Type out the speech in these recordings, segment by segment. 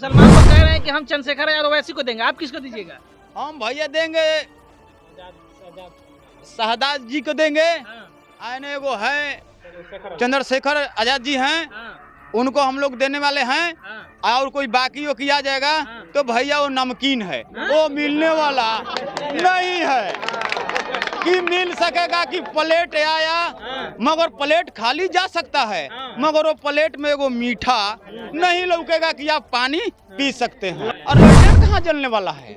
मुसलमान तो कह रहे हैं कि हम चंद्रशेखर यादव ओवैसी को देंगे, आप किसको दीजिएगा? हम भैया देंगे शहजाद जी को देंगे। आने वो है चंद्रशेखर आजाद जी हैं, उनको हम लोग देने वाले हैं। और कोई बाकी वो किया जाएगा तो भैया वो नमकीन है, वो मिलने वाला नहीं है कि मिल सकेगा कि प्लेट आया मगर प्लेट खाली जा सकता है, मगर वो प्लेट में वो मीठा नहीं लौकेगा कि आप पानी पी सकते हैं। और लैंडर कहाँ जलने वाला है?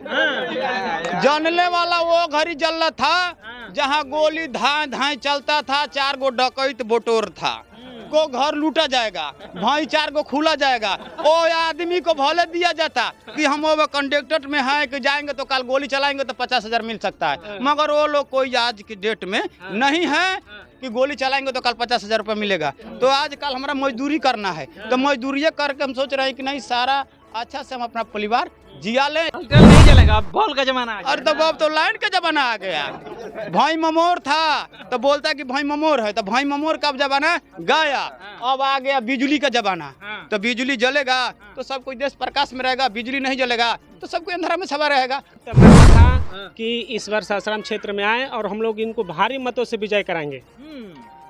जलने वाला वो घड़ी जल रहा था जहाँ गोली धाए धाए चलता था, 4 गो डकैत बोटोर था। को घर लूटा जाएगा, भाई 4 गो खुला जाएगा। ओ आदमी को भले दिया जाता कि हम वो कंडक्टर में हैं कि जाएंगे तो कल गोली चलाएंगे तो 50,000 मिल सकता है, मगर वो लोग कोई आज की डेट में नहीं है कि गोली चलाएंगे तो कल 50,000 रुपये मिलेगा। तो आज कल हमारा मजदूरी करना है, तो मजदूरी करके हम सोच रहे हैं कि नहीं सारा अच्छा से हम अपना परिवार जिया लें। नहीं चलेगा, अब बॉल का जमाना आ गया। अरे तो अब तो लाइन का जमाना आ गया। भाई ममोर था तो बोलता कि भाई ममोर है, तो भाई ममोर का जमाना गया, अब आ गया बिजली का जमाना। तो बिजली जलेगा तो सब कोई देश प्रकाश में रहेगा, बिजली नहीं जलेगा तो सब कोई अंधेरा में छपा रहेगा। था कि इस बार सासाराम क्षेत्र में आए और हम लोग इनको भारी मतों से विजय कराएंगे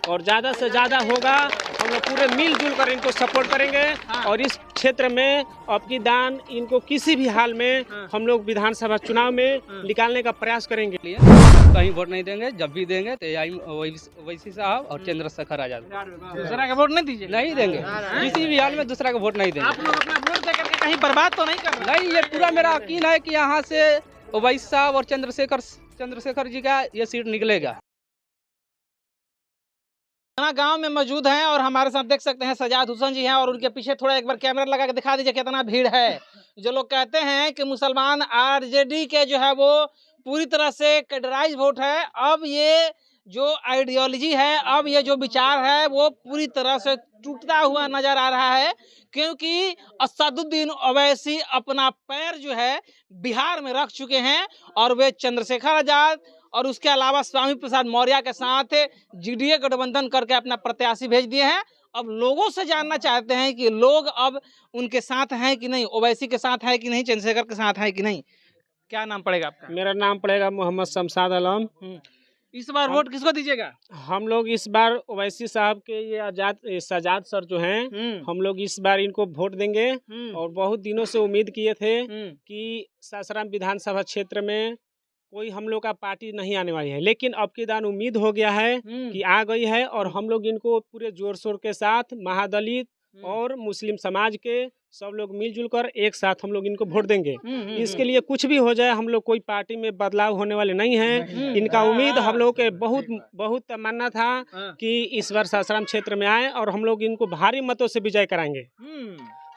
और ज़्यादा से ज़्यादा होगा। हम लोग पूरे मिलजुल कर इनको सपोर्ट करेंगे और इस क्षेत्र में आपकी दान इनको किसी भी हाल में हम लोग विधानसभा चुनाव में निकालने का प्रयास करेंगे। कहीं वोट नहीं देंगे, जब भी देंगे तो ओवैसी साहब और चंद्रशेखर आजाद। दूसरा का वोट नहीं दीजिए? नहीं देंगे, किसी भी हाल में दूसरा का वोट नहीं देंगे। आप लोग अपना वोट दे करके कहीं बर्बाद तो नहीं कर रहे? नहीं, ये पूरा मेरा यकीन है कि यहाँ से ओवैसी साहब और चंद्रशेखर जी का ये सीट निकलेगा। गांव में मौजूद हैं और हमारे साथ देख सकते हैं सजाद हुसैन जी हैं और उनके पीछे थोड़ा एक बार कैमरा लगा के दिखा दीजिए कितना भीड़ है। जो लोग कहते हैं कि मुसलमान आरजेडी के जो है वो पूरी तरह से कैडराइज वोट है, अब ये जो आइडियोलॉजी है, अब ये जो विचार है वो पूरी तरह से टूटता हुआ नजर आ रहा है, क्योंकि असदुद्दीन ओवैसी अपना पैर जो है बिहार में रख चुके हैं और वे चंद्रशेखर आजाद और उसके अलावा स्वामी प्रसाद मौर्य के साथ जीडीए गठबंधन करके अपना प्रत्याशी भेज दिए हैं। अब लोगों से जानना चाहते हैं कि लोग अब उनके साथ हैं कि नहीं, ओवैसी के साथ है कि नहीं, चंद्रशेखर के साथ है कि नहीं। क्या नाम पड़ेगा आपका? मेरा नाम पड़ेगा मोहम्मद शमशाद आलम। इस बार वोट किसको दीजिएगा? हम लोग इस बार ओवैसी साहब के ये सजाद सर जो हैं, हम लोग इस बार इनको वोट देंगे और बहुत दिनों से उम्मीद किए थे कि सासाराम विधानसभा क्षेत्र में कोई हम लोग का पार्टी नहीं आने वाली है, लेकिन अब की दान उम्मीद हो गया है कि आ गई है और हम लोग इनको पूरे जोर शोर के साथ महादलित और मुस्लिम समाज के सब लोग मिलजुल कर एक साथ हम लोग इनको वोट देंगे। इसके लिए कुछ भी हो जाए हम लोग कोई पार्टी में बदलाव होने वाले नहीं हैं। इनका उम्मीद हम लोग के बहुत तमन्ना था कि इस बार सासाराम क्षेत्र में आए और हम लोग इनको भारी मतों से विजय कराएंगे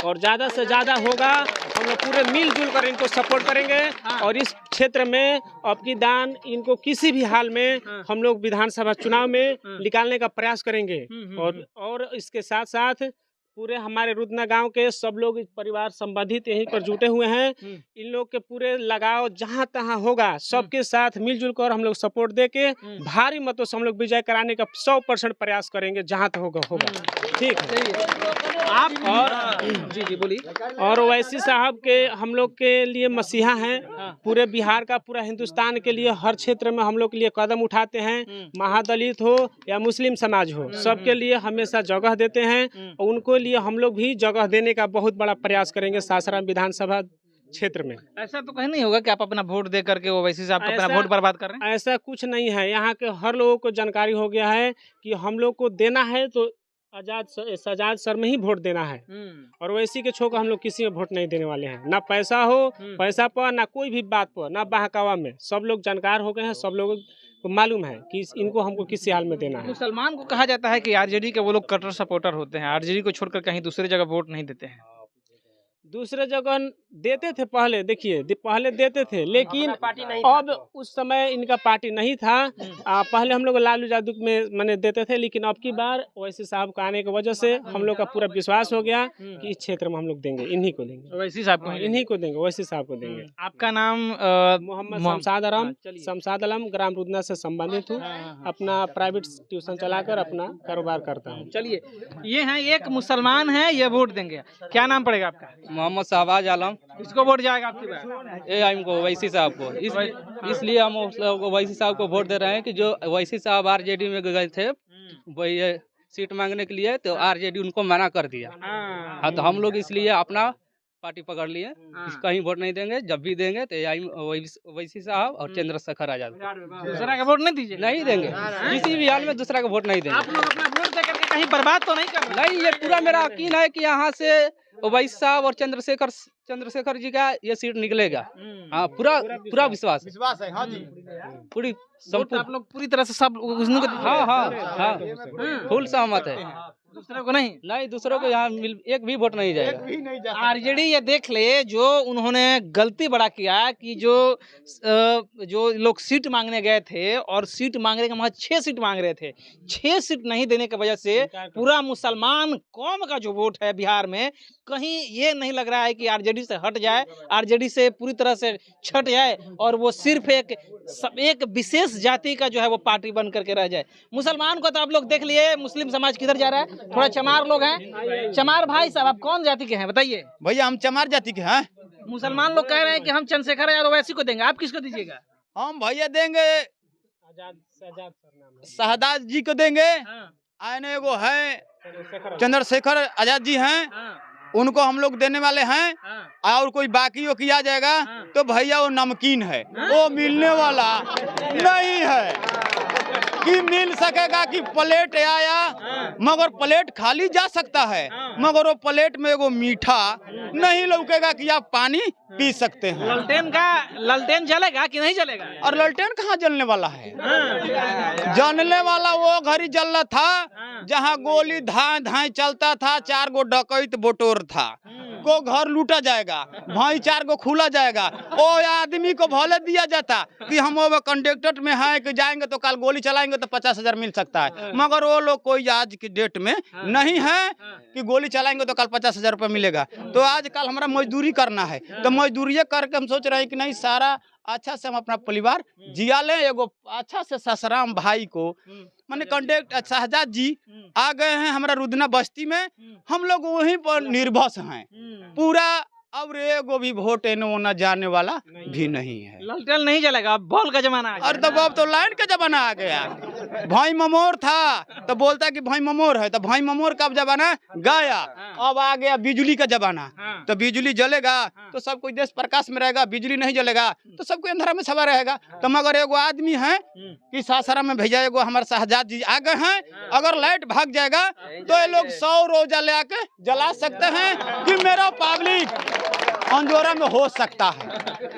और ज़्यादा से ज़्यादा होगा। हम लोग पूरे मिलजुल कर इनको सपोर्ट करेंगे और इस क्षेत्र में आपकी दान इनको किसी भी हाल में हम लोग विधानसभा चुनाव में निकालने का प्रयास करेंगे और इसके साथ साथ पूरे हमारे रुदना गांव के सब लोग परिवार संबंधित यहीं पर जुटे हुए हैं। इन लोग के पूरे लगाव जहां तहां होगा सबके साथ मिलजुल कर हम लोग सपोर्ट देके भारी मतों से हम लोग विजय कराने का 100% प्रयास करेंगे जहां तक होगा। ठीक है आप और जी बोलिए। और ओवैसी साहब के हम लोग के लिए मसीहा हैं, पूरे बिहार का पूरा हिंदुस्तान के लिए हर क्षेत्र में हम लोग के लिए कदम उठाते हैं, महादलित हो या मुस्लिम समाज हो सबके लिए हमेशा जगह देते हैं और उनको लिए हम लोग भी जगह देने का बहुत बड़ा प्रयास करेंगे सासाराम विधानसभा क्षेत्र में। ऐसा तो कहीं नहीं होगा कि आप अपना वोट दे करके ओवैसी साहब अपना वोट बर्बाद कर रहे हैं? ऐसा कुछ नहीं है, यहाँ के हर लोगों को जानकारी हो गया है कि हम लोग को देना है तो सजाद सर में ही वोट देना है और वैसी के छोड़ हम लोग किसी में वोट नहीं देने वाले हैं। ना पैसा हो पैसा पर, ना कोई भी बात पर, ना बहकावा में। सब लोग जानकार हो गए हैं, सब लोग को मालूम है कि इनको हमको किसी हाल में देना है। मुसलमान को कहा जाता है कि आरजेडी के वो लोग कट्टर सपोर्टर होते हैं, आरजेडी को छोड़कर कहीं दूसरी जगह वोट नहीं देते हैं। दूसरे जगह देते थे पहले, देखिए पहले देते थे, लेकिन अब उस समय इनका पार्टी नहीं था। पहले हम लोग लालू यादव में मैंने देते थे, लेकिन अब की बार ओवैसी साहब का आने की वजह से हम लोग का पूरा विश्वास हो गया कि इस क्षेत्र में हम लोग देंगे, इन्हीं को देंगे, ओवैसी साहब को इन्हीं को देंगे, ओवैसी साहब को देंगे। आपका नाम मोहम्मद शमशाद आलम, ग्राम रुदना से संबंधित हूँ। अपना प्राइवेट ट्यूशन चलाकर अपना कारोबार करता हूँ। चलिए, ये हैं एक मुसलमान है, ये वोट देंगे, क्या नाम पड़ेगा आपका? मोहम्मद शहबाज आलम। किसको वोट जाएगा आपकी बार? एआईएम को, ओवैसी साहब को। इसलिए हम ओवैसी साहब को वोट दे रहे हैं कि जो ओवैसी साहब आरजेडी में गए थे वही सीट मांगने के लिए, तो आरजेडी उनको मना कर दिया। हाँ, तो हम लोग इसलिए अपना पार्टी पकड़ लिए, कहीं वोट नहीं देंगे। जब भी देंगे तो ओवैसी साहब और चंद्रशेखर आजाद। दूसरा का वोट नहीं दीजिए? नहीं देंगे, किसी भी हाल में दूसरा का वोट नहीं देंगे। आप लोग अपना वोट दे करके कहीं बर्बाद तो नहीं कर रहे? नहीं, ये पूरा मेरा यकीन है कि यहाँ से ओवैसी साहब और चंद्रशेखर जी का ये सीट निकलेगा। हाँ, पूरा विश्वास है। हाँ जी, पूरी वोट आप लोग पूरी तरह से सब उसने को दीजिए? हाँ, फुल सहमत है। दूसरे को नहीं? दूसरों को यहाँ एक भी वोट नहीं जाएगा। आरजेडी ये देख ले, जो उन्होंने गलती बड़ा किया कि जो लोग सीट मांगने गए थे और सीट मांगने के वहाँ 6 सीट मांग रहे थे, 6 सीट नहीं देने की वजह से पूरा मुसलमान कौम का जो वोट है बिहार में, कहीं ये नहीं लग रहा है कि आरजेडी से हट जाए, आरजेडी से पूरी तरह से छट जाए और वो सिर्फ एक विशेष जाति का जो है वो पार्टी बन करके रह जाए। मुसलमान को तो आप लोग देख लिए, मुस्लिम समाज किधर जा रहा है? थोड़ा चमार लोग हैं। चमार भाई साहब, आप कौन जाति के हैं बताइए? भैया हम चमार जाति के हैं। मुसलमान लोग कह रहे हैं कि हम चंद्रशेखर यादव ओवैसी को देंगे, आप किसको दीजिएगा? हम भैया देंगे शहजाद जी को देंगे। आने एगो है चंद्रशेखर आजाद जी हैं, उनको हम लोग देने वाले हैं। और कोई बाकी वो किया जाएगा तो भैया वो नमकीन है, वो मिलने वाला नहीं है कि मिल सकेगा कि प्लेट आया, मगर प्लेट खाली जा सकता है, मगर वो प्लेट में एगो मीठा नहीं लौकेगा कि आप पानी पी सकते हैं। ललटेन जलेगा कि नहीं जलेगा? और ललटेन कहाँ जलने वाला है? जलने वाला वो घड़ी जल रहा था जहाँ गोली धाए धाए चलता था, 4 गो डकैत बोटोर था। को घर लूटा जाएगा, भाई 4 गो खुला जाएगा। ओ आदमी को भले दिया जाता कि हम वो कंडक्टर में हैं कि जाएंगे तो कल गोली चलाएंगे तो 50,000 मिल सकता है, मगर वो लोग कोई आज की डेट में नहीं है कि गोली चलाएंगे तो कल 50,000 रुपये मिलेगा। तो आज कल हमारा मजदूरी करना है, तो मजदूरी करके हम सोच रहे हैं कि नहीं, सारा अच्छा से हम अपना परिवार जिया लें। एगो अच्छा से ससराम भाई को माने कंडक्टर शहजाद जी आ गए हैं हमारा रुदना बस्ती में, हम लोग वहीं पर निर्भर हैं पूरा। अब एगो भी वोट न जाने वाला भी नहीं है। ललटेन नहीं जलेगा, अब बॉल का जमाना आ गया। और तब अब तो लाइन का जमाना आ गया। भाई ममोर था तो बोलता कि भाई ममोर है, तो भाई ममोर का जमाना गया। अब आ गया बिजली का जमाना, तो बिजली जलेगा तो सब कोई देश प्रकाश में रहेगा, बिजली नहीं जलेगा तो सब कोई अंधेरा में छपा रहेगा। तो मगर एगो आदमी है कि सासाराम में भेजा, एगो हमारे शहजाद जी आ गए हैं, अगर लाइट भाग जाएगा तो ये लोग 100 रोजा ले आके जला सकते हैं कि मेरा पब्लिक अंजोरा में हो सकता है।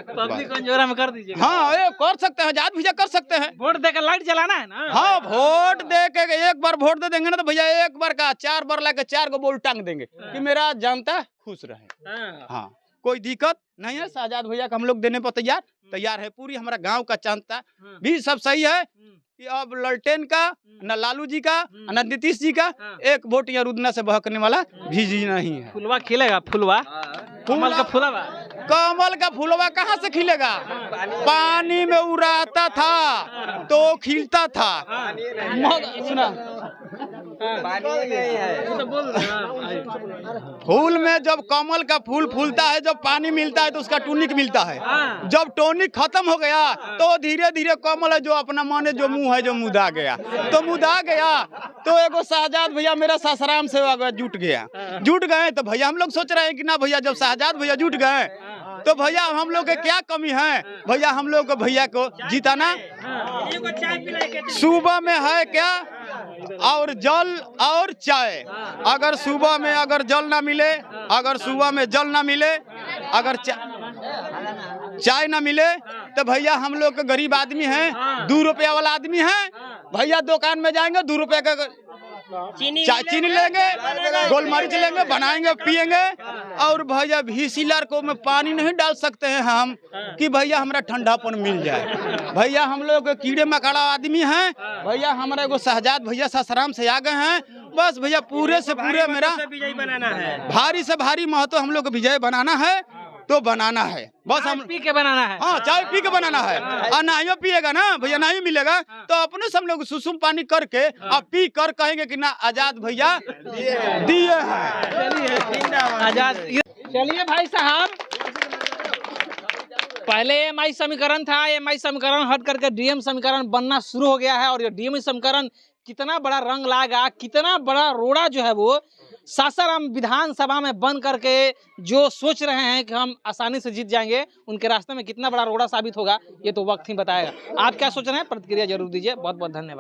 पब्लिक अंजोरा में कर दीजिए। हाँ, ये कर सकते हैं, जात भीजा कर सकते हैं। वोट देकर लाइट जलाना है ना? हाँ, वोट दे के एक बार वोट दे देंगे ना तो भैया एक बार का 4 बार लाके 4 को बोल टांग देंगे कि मेरा जनता खुश रहे। हाँ, कोई दिक्कत नहीं है। शहजाद भैया का हम लोग देने पर तैयार है। पूरी हमारा गांव का जनता भी सब सही है कि अब ललटेन का न लालू जी का न नीतीश जी का एक वोट या रुदना से बहकने वाला भी नहीं है। फुलवा खिलेगा, फुलवा कमल का फुलवा, कमल का फुलवा कहाँ से खिलेगा? पानी में उड़ाता था तो खिलता था। सुना, फूल में जब कमल का फूल फूलता है, जब पानी मिलता है तो उसका टॉनिक मिलता है। जब टॉनिक खत्म हो गया तो धीरे धीरे कमल है जो अपना माने जो मुंह है जो मुदा गया, तो मुदा गया तो एगो शहजाद भैया मेरा ससराम से जुट गए। तो भैया हम लोग सोच रहे हैं कि ना भैया जब शहजाद भैया जुट गए तो भैया हम लोग के क्या कमी है? भैया हम लोग को भैया को जिताना। सुबह में है क्या और जल और चाय, अगर सुबह में अगर जल ना मिले, अगर सुबह में जल ना मिले, अगर चाय ना मिले तो भैया हम लोग के गरीब आदमी हैं, 2 रुपया वाला आदमी है। भैया दुकान में जाएंगे 2 रुपया का चीनी लेंगे, गोल मरीच लेंगे, बनाएंगे, पिएंगे। और भैया VCR को में पानी नहीं डाल सकते हैं हम कि भैया हमरा ठंडापन मिल जाए। भैया हम लोग कीड़े मकोड़ा आदमी हैं। भैया हमारा एगो शहजाद भैया सासाराम से आ गए हैं। बस भैया पूरे से पूरे मेरा विजयी बनाना है, भारी से भारी महत्व हम लोग को विजय बनाना है, तो बनाना है बस। हम पी के बनाना है। हाँ, चाय पी के बनाना है। और नहीं पिएगा ना भैया, नहीं मिलेगा तो अपने सब लोग सुसुम पानी करके और पी कर कहेंगे कि ना आजाद भैया दिए हैं। आजाद। चलिए भाई साहब, पहले MI समीकरण था, MI समीकरण हट करके DM समीकरण बनना शुरू हो गया है। और ये DM समीकरण कितना बड़ा रंग लाएगा, कितना बड़ा रोड़ा जो है वो सासाराम विधानसभा में बन करके जो सोच रहे हैं कि हम आसानी से जीत जाएंगे, उनके रास्ते में कितना बड़ा रोड़ा साबित होगा, ये तो वक्त ही बताएगा। आप क्या सोच रहे हैं, प्रतिक्रिया जरूर दीजिए। बहुत बहुत धन्यवाद।